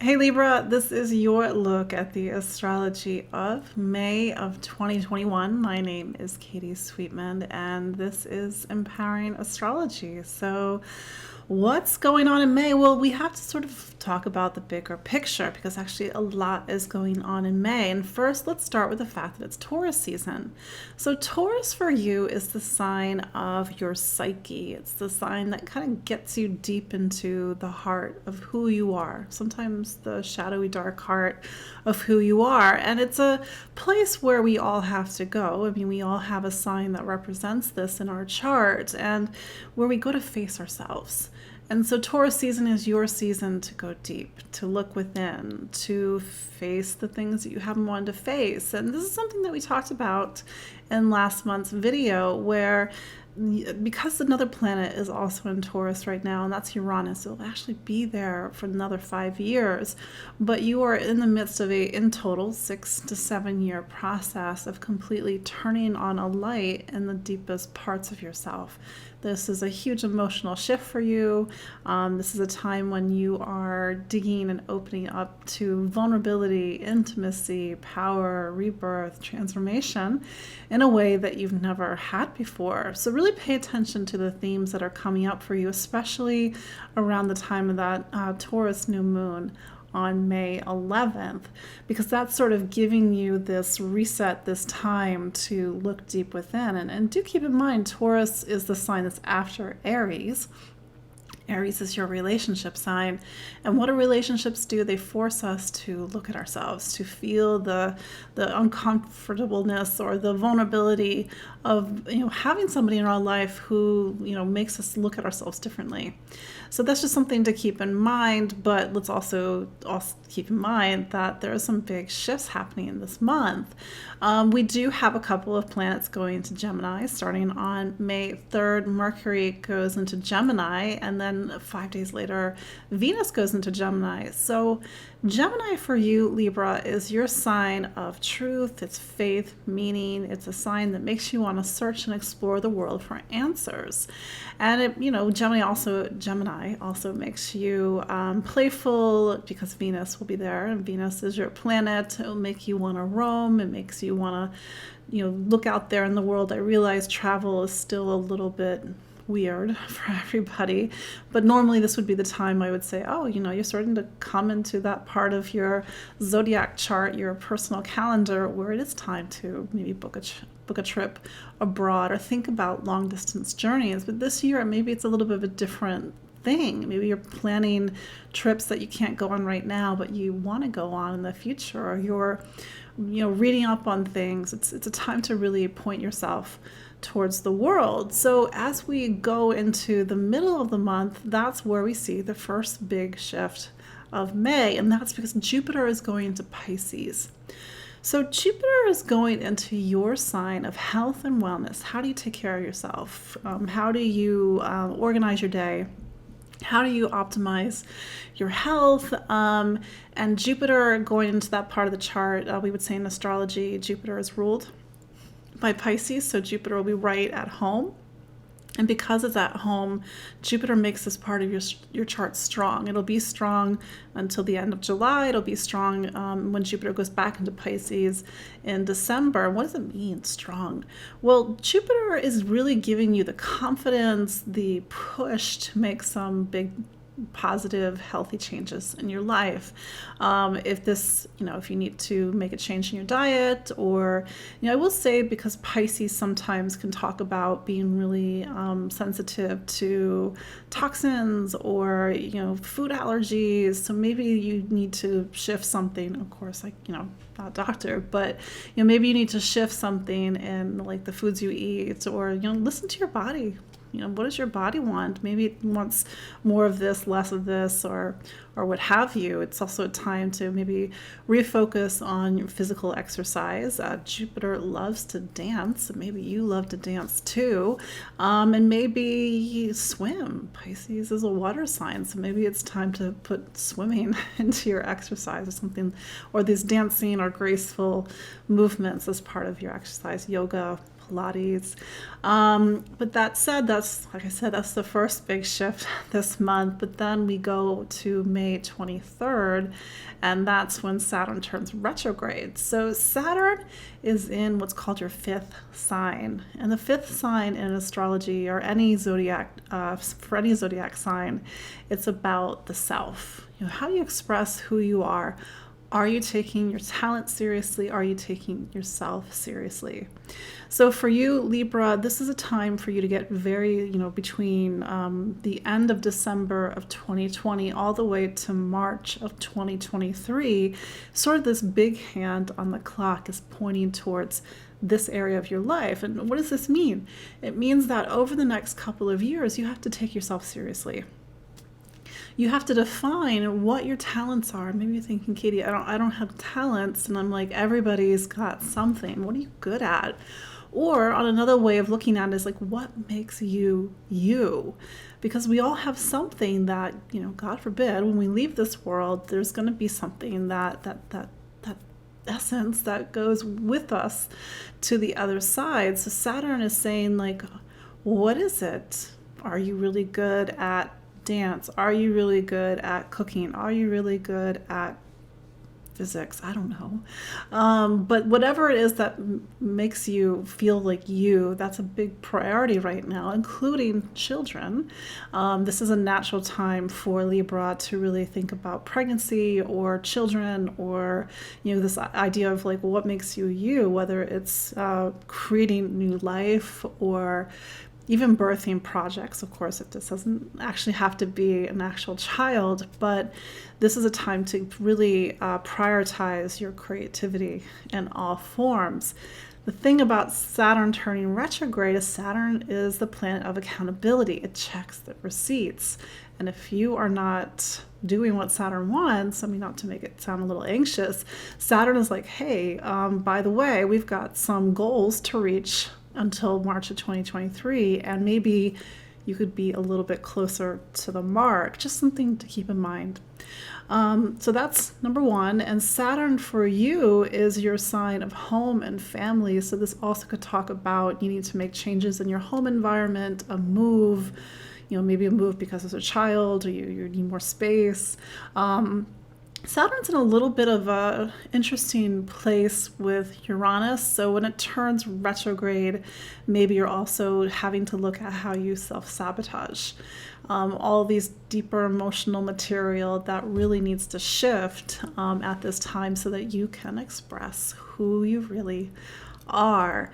Hey Libra, this is your look at the astrology of May of 2021. My name is Katie Sweetman, and this is Empowering Astrology. So, what's going on in May? Well, we have to sort of talk about the bigger picture because actually a lot is going on in May. And first, let's start with the fact that it's Taurus season. So, Taurus for you is the sign of your psyche. It's the sign that kind of gets you deep into the heart of who you are. Sometimes the shadowy, dark heart of who you are. And it's a place where we all have to go. I mean, we all have a sign that represents this in our chart and where we go to face ourselves. And so Taurus season is your season to go deep, to look within, to face the things that you haven't wanted to face. And this is something that we talked about in last month's video where because another planet is also in Taurus right now, and that's Uranus, it'll actually be there for another 5 years. But you are in the midst of in total, 6 to 7 year process of completely turning on a light in the deepest parts of yourself. This is a huge emotional shift for you. This is a time when you are digging and opening up to vulnerability, intimacy, power, rebirth, transformation in a way that you've never had before. So really pay attention to the themes that are coming up for you, especially around the time of that Taurus new moon on May 11th, because that's sort of giving you this reset, this time to look deep within. And do keep in mind, Taurus is the sign that's after Aries. Aries is your relationship sign. And what do relationships do? They force us to look at ourselves, to feel the uncomfortableness or the vulnerability of having somebody in our life who makes us look at ourselves differently. So that's just something to keep in mind, but let's also keep in mind that there are some big shifts happening this month. We do have a couple of planets going into Gemini. Starting on May 3rd, Mercury goes into Gemini, and then 5 days later, Venus goes into Gemini. So Gemini for you, Libra, is your sign of truth, it's faith, meaning. It's a sign that makes you want to search and explore the world for answers. And Gemini also makes you playful because Venus will be there, and Venus is your planet. It'll make you want to roam. It makes you want to look out there in the world. I realize travel is still a little bit weird for everybody, but normally this would be the time I would say, you're starting to come into that part of your zodiac chart, your personal calendar, where it is time to maybe book a trip abroad or think about long distance journeys. But this year maybe it's a little bit of a different thing. Maybe you're planning trips that you can't go on right now but you want to go on in the future, or you're reading up on things. It's a time to really point yourself towards the world. So as we go into the middle of the month, that's where we see the first big shift of May, and that's because Jupiter is going into Pisces. So Jupiter is going into your sign of health and wellness. How do you take care of yourself? How do you organize your day? How do you optimize your health? And Jupiter going into that part of the chart, we would say in astrology, Jupiter is ruled by Pisces, so Jupiter will be right at home. And because it's at home, Jupiter makes this part of your chart strong. It'll be strong until the end of July. It'll be strong when Jupiter goes back into Pisces in December. What does it mean, strong? Well, Jupiter is really giving you the confidence, the push to make some big positive, healthy changes in your life. If you need to make a change in your diet, or, I will say, because Pisces sometimes can talk about being really sensitive to toxins or, food allergies. So maybe you need to shift something, of course, not a doctor, but, maybe you need to shift something in like the foods you eat, or, listen to your body. What does your body want? Maybe it wants more of this, less of this, or what have you. It's also a time to maybe refocus on your physical exercise. Jupiter loves to dance, so maybe you love to dance too. And maybe swim. Pisces is a water sign, so maybe it's time to put swimming into your exercise or something, or these dancing or graceful movements as part of your exercise, yoga, Pilates. But that said, that's, like I said, that's the first big shift this month. But then we go to May 23rd, and that's when Saturn turns retrograde. So Saturn is in what's called your fifth sign. And the fifth sign in astrology, or any zodiac, for any zodiac sign, it's about the self. You know, how you express who you are. Are you taking your talent seriously? Are you taking yourself seriously? So for you, Libra, this is a time for you to get very, between the end of December of 2020 all the way to March of 2023, sort of this big hand on the clock is pointing towards this area of your life. And what does this mean? It means that over the next couple of years, you have to take yourself seriously. You have to define what your talents are. Maybe you're thinking, Katie, I don't have talents. And I'm like, everybody's got something. What are you good at? Or on another way of looking at it is like, what makes you you? Because we all have something that, God forbid, when we leave this world, there's going to be something that essence that goes with us to the other side. So Saturn is saying, like, what is it? Are you really good at dance? Are you really good at cooking? Are you really good at physics? I don't know. But whatever it is that makes you feel like you, that's a big priority right now, including children. This is a natural time for Libra to really think about pregnancy or children, or, this idea of like, what makes you you, whether it's creating new life or even birthing projects. Of course, this doesn't actually have to be an actual child, but this is a time to really prioritize your creativity in all forms. The thing about Saturn turning retrograde is Saturn is the planet of accountability. It checks the receipts. And if you are not doing what Saturn wants, not to make it sound a little anxious, Saturn is like, hey, by the way, we've got some goals to reach until March of 2023, and maybe you could be a little bit closer to the mark. Just something to keep in mind. So that's number one. And Saturn for you is your sign of home and family. So this also could talk about you need to make changes in your home environment, a move, maybe a move because there's a child, or you need more space. Saturn's in a little bit of a interesting place with Uranus. So when it turns retrograde, maybe you're also having to look at how you self-sabotage. All these deeper emotional material that really needs to shift at this time so that you can express who you really are.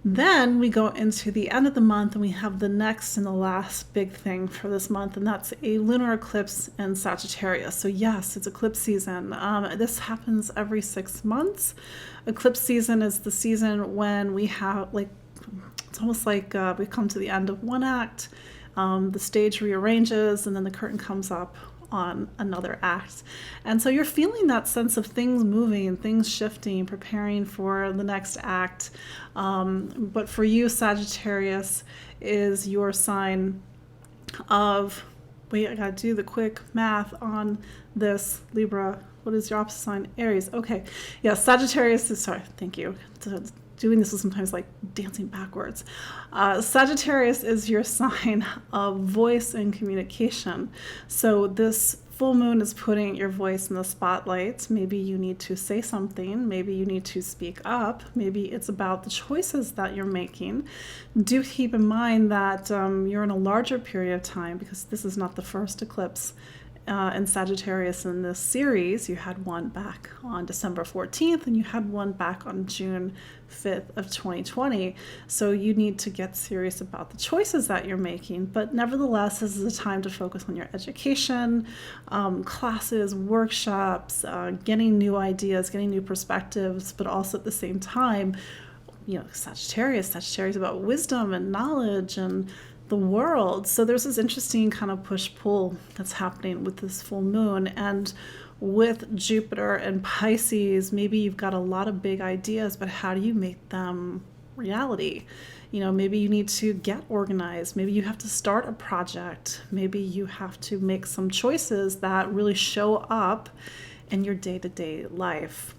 Then we go into the end of the month and we have the next and the last big thing for this month, and that's a lunar eclipse in Sagittarius. So yes, it's eclipse season. This happens every 6 months. Eclipse season is the season when we have, it's almost like we come to the end of one act, the stage rearranges, and then the curtain comes up on another act. And so you're feeling that sense of things moving, things shifting, preparing for the next act. But for you, Sagittarius is your sign of, wait, I gotta do the quick math on this. Libra, what is your opposite sign? Aries. Okay. Yeah, Sagittarius is, sorry, thank you. Doing this is sometimes like dancing backwards. Sagittarius is your sign of voice and communication. So this full moon is putting your voice in the spotlight. Maybe you need to say something. Maybe you need to speak up. Maybe it's about the choices that you're making. Do keep in mind that you're in a larger period of time, because this is not the first eclipse in Sagittarius in this series. You had one back on December 14th, and you had one back on June 5th of 2020. So you need to get serious about the choices that you're making. But nevertheless, this is a time to focus on your education, classes, workshops, getting new ideas, getting new perspectives, but also at the same time, Sagittarius about wisdom and knowledge and the world. So there's this interesting kind of push-pull that's happening with this full moon. And with Jupiter and Pisces, maybe you've got a lot of big ideas, but how do you make them reality? Maybe you need to get organized. Maybe you have to start a project. Maybe you have to make some choices that really show up in your day-to-day life.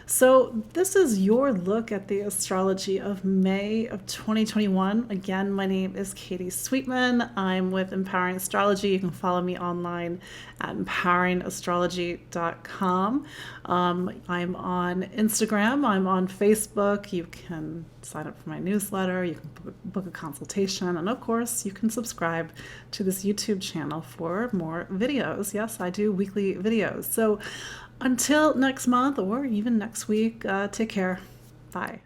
So this is your look at the astrology of May of 2021. Again, my name is Katie Sweetman. I'm with Empowering Astrology. You can follow me online at empoweringastrology.com. I'm on Instagram. I'm on Facebook. You can sign up for my newsletter. You can book a consultation. And of course, you can subscribe to this YouTube channel for more videos. Yes, I do weekly videos. So until next month or even next week, take care. Bye.